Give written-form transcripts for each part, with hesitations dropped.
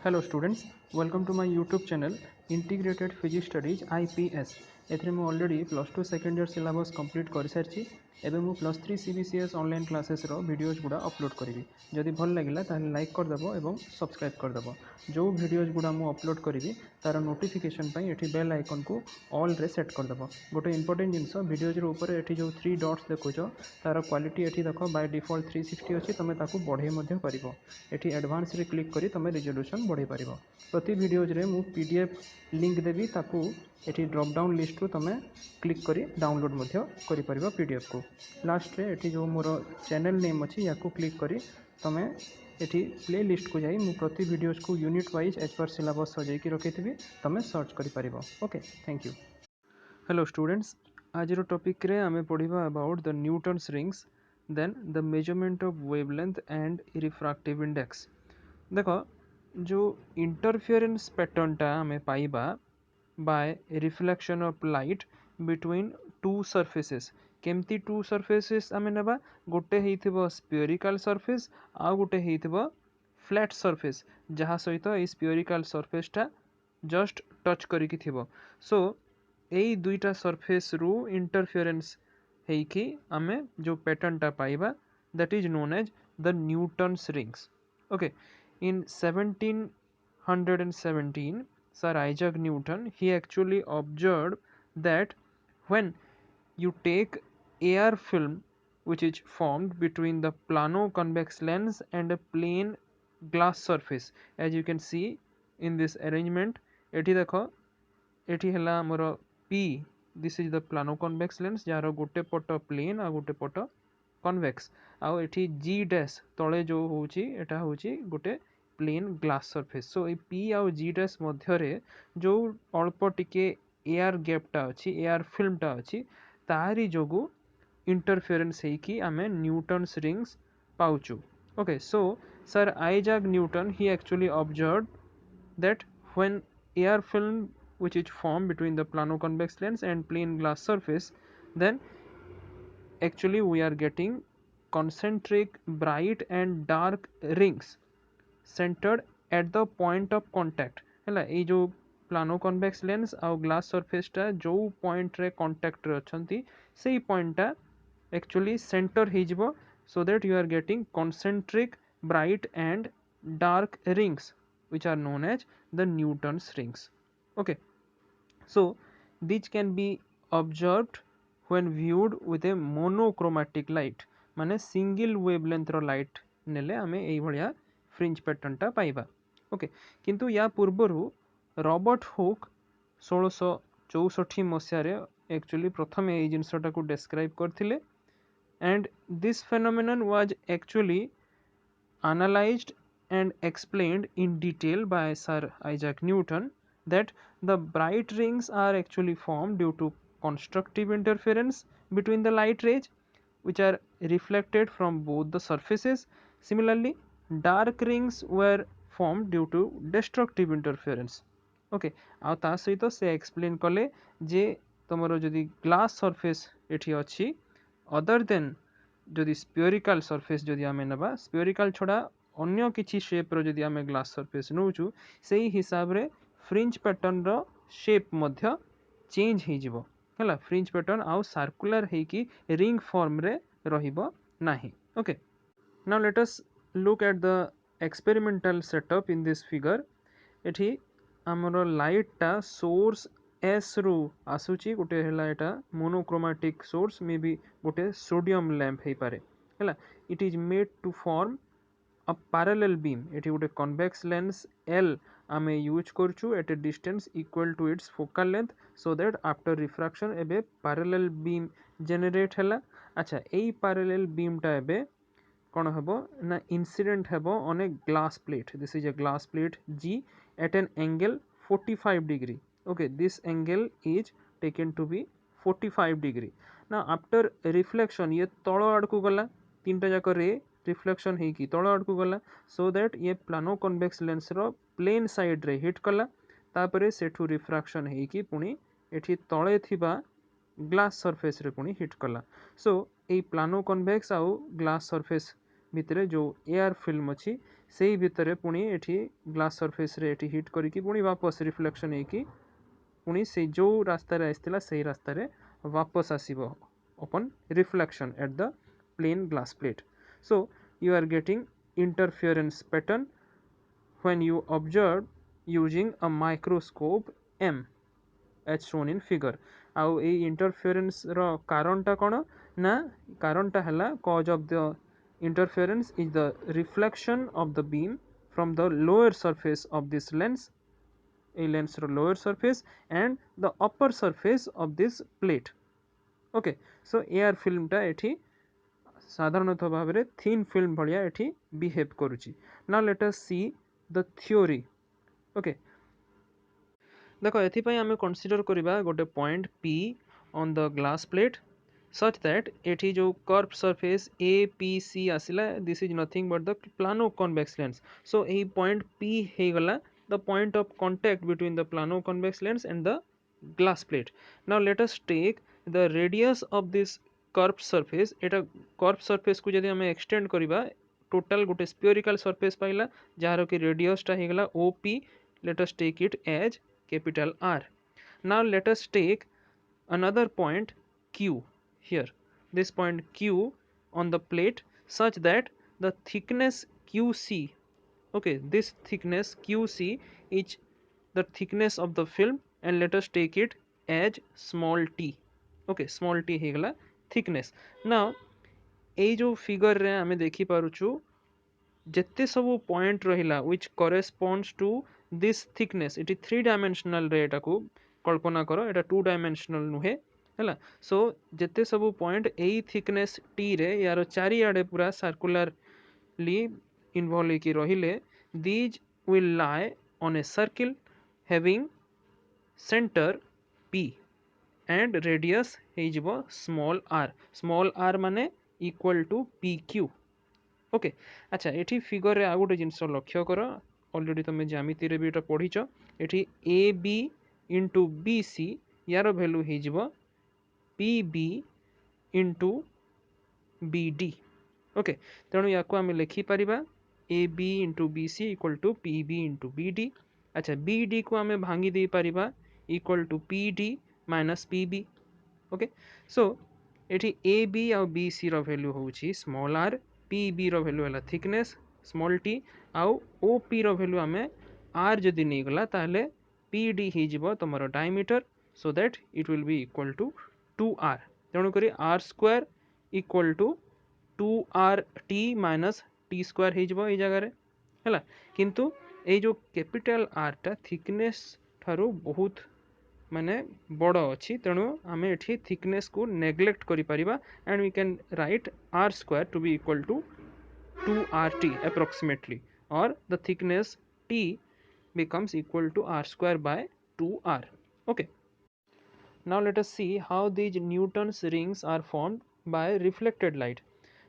Hello students, welcome to my YouTube channel Integrated Physics Studies IPS. एथरे मु already +2 second year syllabus complete कर सारी एवं मु +3 CBCS online classes रो videos गुड़ा upload करी जदि भल लगिला ताहले लाइक करदेव और सब्सक्राइब करदेव जो वीडियोज गुड़ा मु अपलोड करी तार नोटिफिकेशन पाई एठी बेल आइकन को ऑल रे सेट करदेव गोटे इंपोर्टेंट जिनस वीडियोज ऊपर एठी जो 3 डॉट्स देखुच तार क्वालिटी एठी देख बाय डिफॉल्ट 360 अच्छी तुम ताकू बढ़े मध्य करिवो एठी एडवांस रे क्लिक करी तुम रिजोल्यूशन बढ़े पारिबो प्रति वीडियोज रे मु पीडीएफ लिंक देवी ताकू एठी ड्रॉप डाउन लिस्ट रू तुम क्लिक करी डाउनलोड मध्य करि परिबो पीडीएफ को लास्ट रे एठी जो मोर चैनल नेम अछि याकू क्लिक करी तुम एठी प्ले लिस्ट को जाई मु प्रति वीडियोज को यूनिट वाइज एज पर सिलेबस सजाई की रखिथिबी तुम सर्च करि परिबो। Okay, thank you. Hello students, आज रो टॉपिक रे आमे पढिबा about the Newton's rings then the measurement of wavelength and refractive index. देखो जो इंटरफेरेंस पैटर्न टा हमें पाइबा by reflection of light between two surfaces. केमती टू सरफेसेस आमे नेबा गोटे हेइथिबो स्फेरिकल सरफेस आ गोटे हेइथिबो फ्लैट सरफेस जहाँ सहित ए स्फेरिकल सरफेस टा जस्ट टच करिकी थिबो। सो एई दुईटा सरफेस रु इंटरफेरेंस हेइकी आमे जो पैटर्न टा पाइबा that is known as the Newton's rings. Okay, in 1717 Sir Isaac Newton he actually observed that when you take air film which is formed between the plano convex lens and a plane glass surface, as you can see in this arrangement एठी देखो एठी हला हमर P, this is the plano convex lens jar गोटे पट plane आ गोटे पट convex आउ एठी G डैश तळे जो होची एटा होची गोटे plane glass surface. So A P आउ जी डैश मध्यरे जो अल्प टिके एयर गैपटा अच्छी एयर फिल्मटा अच्छी तारी जोगु इंटरफेरेंस हेकी आमे न्यूटन्स रिंग्स पाउचु। Okay, so sir Isaac Newton he actually observed that when air film which is formed between the plano convex lens and plane glass surface, then actually we are getting concentric bright and dark rings centered at the point of contact है ये जो plano convex lens आउ glass surface टा जो point रे contact रे अछंती सेही point टा एक्चुअली सेंटर हे जिवो so that you are getting concentric bright and dark rings which are known as the Newton's rings. Okay, so these can be observed when viewed with a monochromatic light माने single wavelength रो light नेले आमे एई भलिया fringe pattern टा पाइबा। Okay, किंतु या पूर्वरु Robert Hooke 1664 मसियारे actually प्रथम एई जिंसटा को डिस्क्राइब करथिले and this phenomenon was actually analyzed and explained in detail by Sir Isaac Newton that the bright rings are actually formed due to constructive interference between the light rays which are reflected from both the surfaces. Similarly, dark rings were formed due to destructive interference. Okay, आ ता सहित से explain कले जे तुमरो जदि glass surface एठी अछि other than जदि spherical surface जदि आमे नबा स्फेरिकल छडा अन्य किछि शेप रो जदि आमे ग्लास सरफेस नउचु सेही हिसाब रे फ्रिंज पैटर्न रो शेप मध्य चेंज हे जिवो हला फ्रिंज पैटर्न आउ सर्कुलर हे कि रिंग फॉर्म रे रहिबो नाही। Okay, now let us look at the experimental setup in this figure. एठी हमरो लाइट टा सोर्स एस रु आसुची गोटे हला एटा मोनोक्रोमैटिक सोर्स मे बी गोटे सोडियम लैंप हे पारे हला it is made to form a parallel beam. एठी गोटे कन्वेक्स लेंस L आमे यूज करछु at a distance equal to its focal length so that after refraction एबे पैरेलल बीम जनरेट हला। अच्छा, एई पैरेलल बीम टा एबे कोन हबो ना इंसिडेंट हबो on a glass plate. This is a glass plate G at an angle 45 degree. Okay, this angle is taken to be 45 degree. Now after reflection ये तलो आड़ को गला तीनटा जाक रे रिफ्लेक्शन हे कि तलो आड़ को गला सो दैट ये प्लानो कन्वेक्स लेंस रो प्लेन साइड रे हिट कला तापरे सेठू रिफ्रैक्शन हे कि पुनी एठी तळे थिबा ग्लास सरफेस रे पुनी हिट कला। सो ए प्लानो कन्वेक्स आउ ग्लास सरफेस भितरे जो एयर फिल्म अछि सेही भितर पुणी एठी ग्लास सरफेस रे एठी हिट करिकी पुणी वापस रिफ्लेक्शन हेकी पुणी से जो रास्ता रे आइसथिला सेही रास्ता रे वापस आसीबो upon reflection at the plane glass plate. So you are getting interference pattern when you observe using a microscope M as shown in figure. आउ ए इंटरफेरेंस रो कारणटा कोन ना कारणटा हला cause of the interference is the reflection of the beam from the lower surface of this lens, a lens ro lower surface, and the upper surface of this plate. Okay, so एआर फिल्मटा एठी साधारणतः भाव में thin film भाया एठी behave करुची. Now let us see the theory. Okay, देखो एथिपाई आमे कंसीडर करिबा गोटे point P on the glass plate such that एठी जो कर्व सरफेस APC आसिला, this is nothing but the plano convex lens. So एही पॉइंट P हे गला the point of contact between the plano convex lens and the glass plate. Now let us take the radius of this curved surface. Etah curve surface को जदि हमें extend करिबा total गोटे spherical surface पाइला jar कि radius टा हे गला OP. let us take it as capital R. Now let us take another point Q here, this point Q on the plate such that the thickness QC, okay, this thickness QC is the thickness of the film, and let us take it as small t. okay, small t हे गला thickness. now एई जो figure रे हमें देखि पारुछु जेते सब point रहिला which corresponds to this thickness, it 3 dimensional रे एटा को कल्पना करो, एटा 2 डायमेंशनल नुहे हैला. सो जेते सब पॉइंट एई थिकनेस टी रे यार चारि आडे पूरा सर्कुलरली इन्वॉल्व की रहिले, these will lie on a circle having center P and radius हेजिबो small r माने equal to PQ. ओके, अच्छा एठी फिगर रे आ गोटे जिंस लक्ष्य कर, ऑलरेडी तुम ज्यामिति रे भी एटा पढ़िछ. एठी AB into BC यार वैल्यू हेजिबो PB into BD. ओके, तेणु या को आम लिखि परिबा AB into BC equal to PB into BD. अच्छा BD को आम भांगी दे परिबा equal to PD minus PB. Okay, so एठी AB और BC रो वैल्यू होउची स्मॉल r, PB रो वैल्यू हला थिकनेस स्मॉल t, आउ OP रो वैल्यू आमे r जदि नै गला ताले PD हे जिवो तमरो diameter, so that it will be equal to 2r. तेणु करी r square equal to 2rt minus t square हे जिवो ए जगह रे हला. किंतु ए जो कैपिटल r टा थिकनेस थारो बहुत माने बड़ अच्छी, तेणु आम एठी थिकनेस को नेग्लेक्ट करि परिबा and we can write r square to be equal to 2rt approximately, or the thickness t becomes equal to r square by 2r. okay, now let us see how these Newton's rings are formed by reflected light.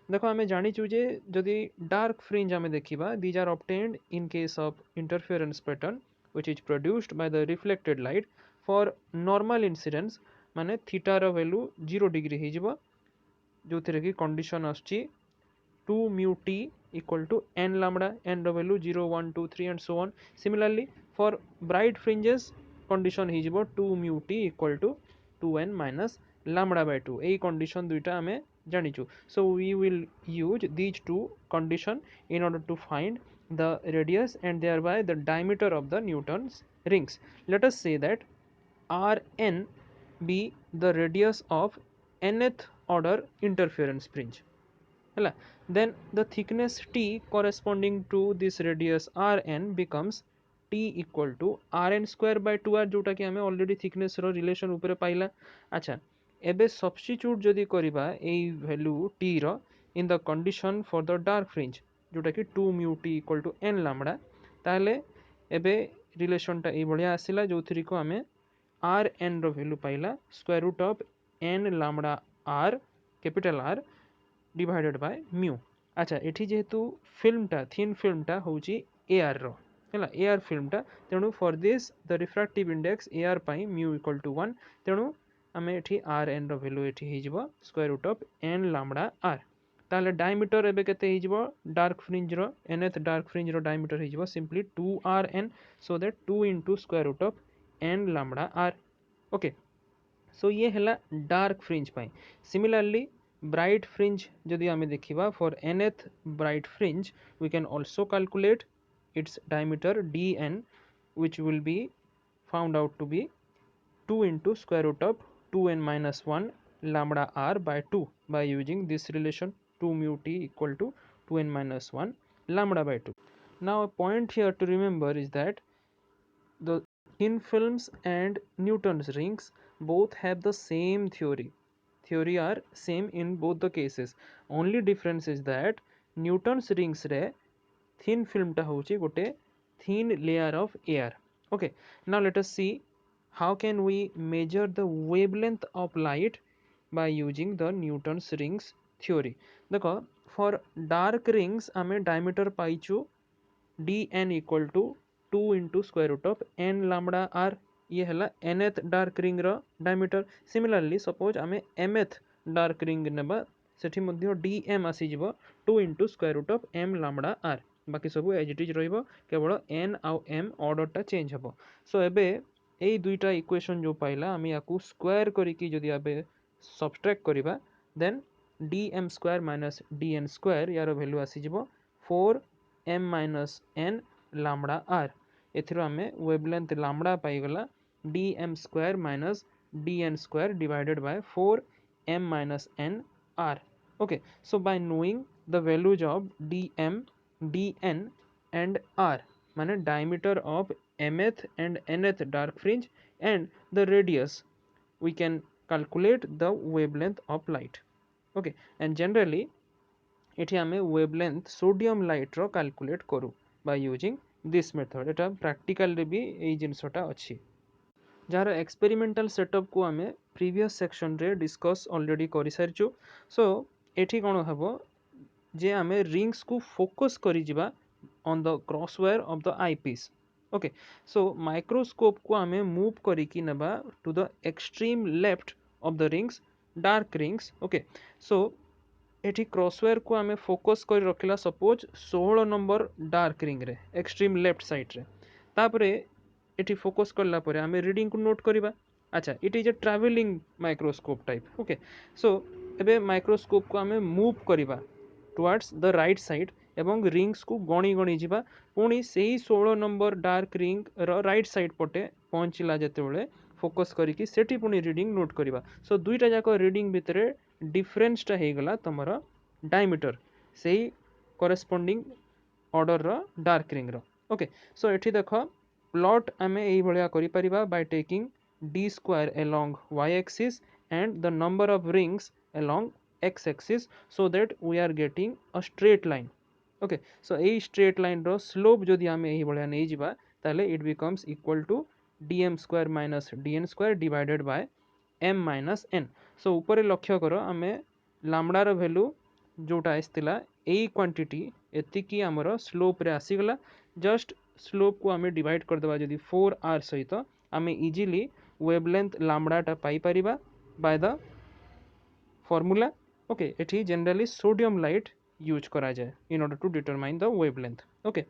देखो आम जाचु जे जदि dark fringe आम देखा, these are obtained in case of interference pattern which is produced by the reflected light for normal incidence माने theta rho value 0 degree हे जिवो, जो थिरे कि condition आछि 2 mu t equal to n lambda, n रो value 0 1 2 3 and so on. Similarly for bright fringes condition हे जिवो 2 mu t equal to 2n minus lambda by 2. AE condition दुइटा हमें जानिछु. So we will use these two condition in order to find the radius and thereby the diameter of the Newton's rings. Let us say that Rn be the radius of nth order interference fringe. Then the thickness t corresponding to this radius Rn becomes t equal to Rn square by 2r, जोटा कि हमें already thickness रो relation ऊपर पाइला. अच्छा एबे substitute जदि करिबा एई value t रो in the condition for the dark fringe जोटा कि 2 mu t equal to n lambda, ताले एबे रिलेशन टा ए बढ़िया आसिला जो थ्री को हमें Rn रो वैल्यू पाइला square root of n lambda r capital R divided by mu. अच्छा एठी जेहेतु फिल्मटा थिन फिल्मटा होउची AR रो हैला, AR फिल्मटा, तेणु for this the refractive index AR पाई म्यू इक्वल टू 1, तेणु आमे एठी Rn रो वैल्यू एठी हे जिवो square root of n lambda r. ताले डायमीटर एबे केते हे जिवो डार्क फ्रिंज रो nth डार्क फ्रिंज रो डायमीटर हे जिवो simply 2rn so that 2 into square root of n lambda r okay so ये है डार्क फ्रिंज पाई सिमिलरली ब्राइट फ्रिंज जदि आम देखा for nth bright fringe we can also calculate its diameter dn which will be found out to be 2 into square root of 2n minus 1 lambda r by 2 by using this relation 2 mu t equal to 2n minus 1 lambda by 2. Now a point here to remember is that the thin films and Newton's rings both have the same theory. Theory are same in both the cases. Only difference is that Newton's rings re thin film ta hochi gote thin layer of air. Okay, now let us see how can we measure the wavelength of light by using the Newton's rings theory. देखो for dark rings आमे diameter पाइचु dn equal to 2 into square root of n lambda r ये हला nth dark ring रो diameter similarly suppose आमे mth dark ring नेबा सेठी मध्ये dm आसी जिवो 2 into square root of m lambda r बाकी सब एज इट इज रहिबो केवल n आउ m ऑर्डर टा चेंज हबो सो एबे एई दुईटा इक्वेशन जो पाइला आमे याकू स्क्वायर करिकी जदि आबे सब्सट्रैक्ट करिबा then dm square minus dn square यार वैल्यू आसी जिवो 4 m minus n lambda r एथिरो आमे वेवलेंथ लैम्बडा पाइगला dm square minus dn square divided by 4 m minus n r okay so by knowing the values of dm dn and r माने diameter of mth and nth dark fringe and the radius we can calculate the wavelength of light okay and generally एठी आमे wavelength sodium light रो calculate करू by using this method Etah practical रे भी एई जिंसटा अछि jar experimental setup को आमे previous section रे discuss already करि सारिचु सो एठी कोन हबो जे आमे रिंग्स को फोकस करि जिबा on the cross wire of the eyepiece okay so microscope को आमे मूव करि कि नेबा to the extreme left of the rings dark rings okay so एठी क्रॉसवायर को आमे फोकस कर रखिला सपोज 16 नंबर डार्क रिंग रे एक्सट्रीम लेफ्ट साइड रे तापरे एठी फोकस करला परे आमे रीडिंग को नोट करिबा अच्छा it is a travelling microscope type okay so एबे माइक्रोस्कोप को आमे मूव करिबा टुवर्ड्स द राइट साइड एवं रिंग्स को गणी गणी जिबा पुणी सेही 16 number dark ring row right side पटे पहुंचला जेतेबेले फोकस करिकी सेठी पुणी रीडिंग नोट करिबा सो दुईटा जाको रीडिंग भितरे डिफरेंसटा हेगला तमर डायमीटर सेही करेस्पोंडिंग ऑर्डर रो डार्क रिंग रो ओके सो एठी देखो प्लॉट आमे एई भलिया करि परिबा by taking d square along y axis and the number of rings along x axis so that we are getting a straight line okay so ei straight line ro slope jodi ame ei bhaliya nei jiba tale it becomes equal to dm square minus dn square divided by m minus n so ऊपर लक्ष्य करो आमे lambda रो value जोटा आइसतिला एई quantity एतिकी हमरो slope रे आसीगला just slope को आमे divide कर देबा जदी 4r सहित आमे इजीली वेवलेंथ लैम्बडा टा पाई परिबा बाय द फॉर्मूला ओके एठी जनरली सोडियम लाइट यूज करा जाय in order to determine the wavelength okay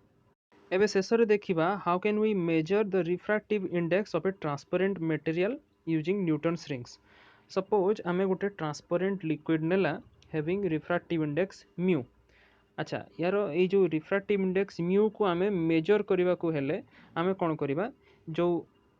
एबे शेषरे देखिबा how can we measure the refractive index of a transparent material using Newton's rings suppose आमे गोटे ट्रांसपेरेंट लिक्विड नेला having refractive index mu अच्छा यार ये जो रिफ्रैक्टिव इंडेक्स म्यू को आमे मेजर करबा को हेले आमे कोन करबा जो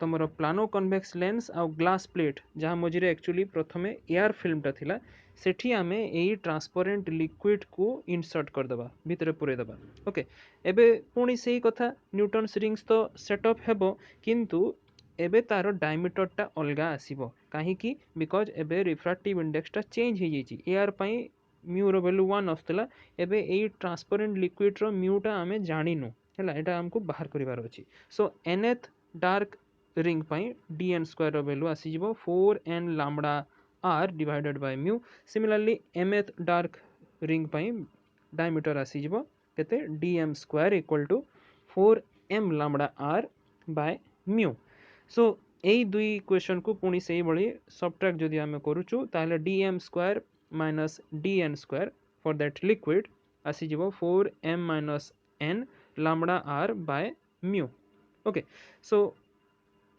तमर प्लानो कन्वेक्स लेंस आ ग्लास प्लेट जहाँ मझे एक्चुअली प्रथमे एयर फिल्म टा थिला सेठी आमे एई ट्रांसपेरेंट लिक्विड को इंसर्ट कर दबा भितरे पुरे दबा ओके एबे पुणी सेही कथा न्यूटन्स रिंग्स तो सेटअप हेबो किंतु एबे तार डायमीटर टा अलगा आसीबो काहे कि बिकॉज एबे रिफ्रैक्टिव इंडेक्स टा चेंज हो जाइछि एयर पई म्यू रो वैल्यू 1 आस्तला एबे एई ट्रांसपेरेंट लिक्विड रो म्यू टा आमे जानिनु हैला एटा हमको बाहर करिवार अछि सो nth डार्क रिंग पाई dn स्क्वायर रो वैल्यू आसी जिवो 4n lambda r divided by mu similarly mth dark ring पाई डायमीटर आसी जिवो केते dm square equal to 4m lambda r by mu so एई दुई इक्वेशन को पुणी सेही बळी सबट्रैक्ट जदि आमे करूछु ताले dm square minus dn square for that liquid ଆସିଯିବ 4m minus n lambda r by mu. Okay so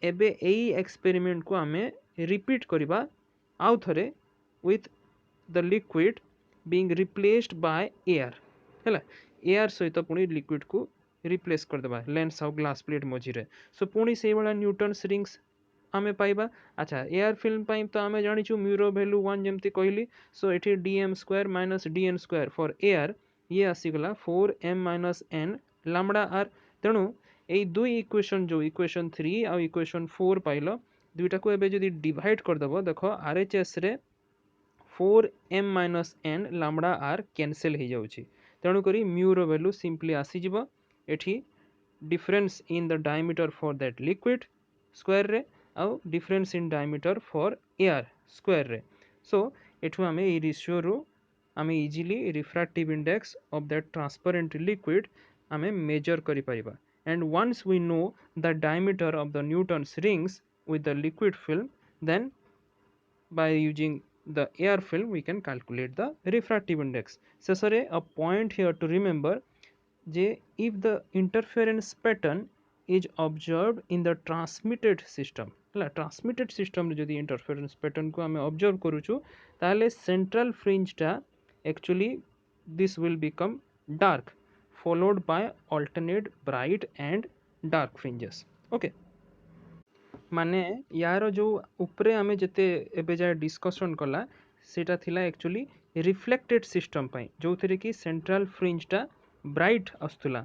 एबे एई एक्सपेरिमेंट को आमे रिपीट करिबा आउ थरे with the liquid being replaced by air हैला एयर सहित पुणी लिक्विड को रिप्लेस कर देबा लेंस आउ ग्लास प्लेट मझिरे सो पुणी से वाला न्यूटन्स रिंग्स आमे पाइबा अच्छा एयर फिल्म पाई तो आमे जानिछु म्यूरो वैल्यू 1 जेमती कहली सो एठी dm square minus dn square for air ये आसीगला 4m minus n lambda r तेणु এই দুই ইকুয়েশন जो इक्वेशन 3 आ इक्वेशन 4 पाइल दुईटा को एबे जदी डिवाइड कर दबो देखो आरएचएस रे 4m minus n lambda r cancel हो जाउची तेणु करी म्यू रो वैल्यू सिंपली आसी जिवो एठी difference in the diameter for that liquid square रे आउ difference in diameter for air square रे सो एठू आमे ए रेशियो रो आमे easily refractive index of that transparent liquid आमे मेजर करि परिबा and once we know the diameter of the Newton's rings with the liquid film then by using the air film we can calculate the refractive index. So sorry a point here to remember je if the interference pattern is observed in the transmitted system hala transmitted system re jodi interference pattern ko ame observe karuchu tale central fringe ta actually this will become dark followed by alternate bright and dark fringes okay माने यार जो उपरे आमे जते एबे जाय discussion कला सेटा थिला एक्चुअली रिफ्लेक्टेड सिस्टम पई जो थरे कि सेंट्रल फ्रिंज टा ब्राइट आस्तुला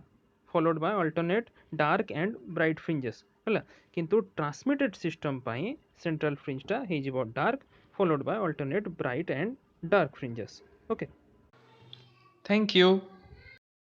followed by alternate dark and bright fringes हला किंतु ट्रांसमिटेड सिस्टम पई सेंट्रल फ्रिंज टा हे जिवो dark followed by alternate bright and dark fringes okay thank you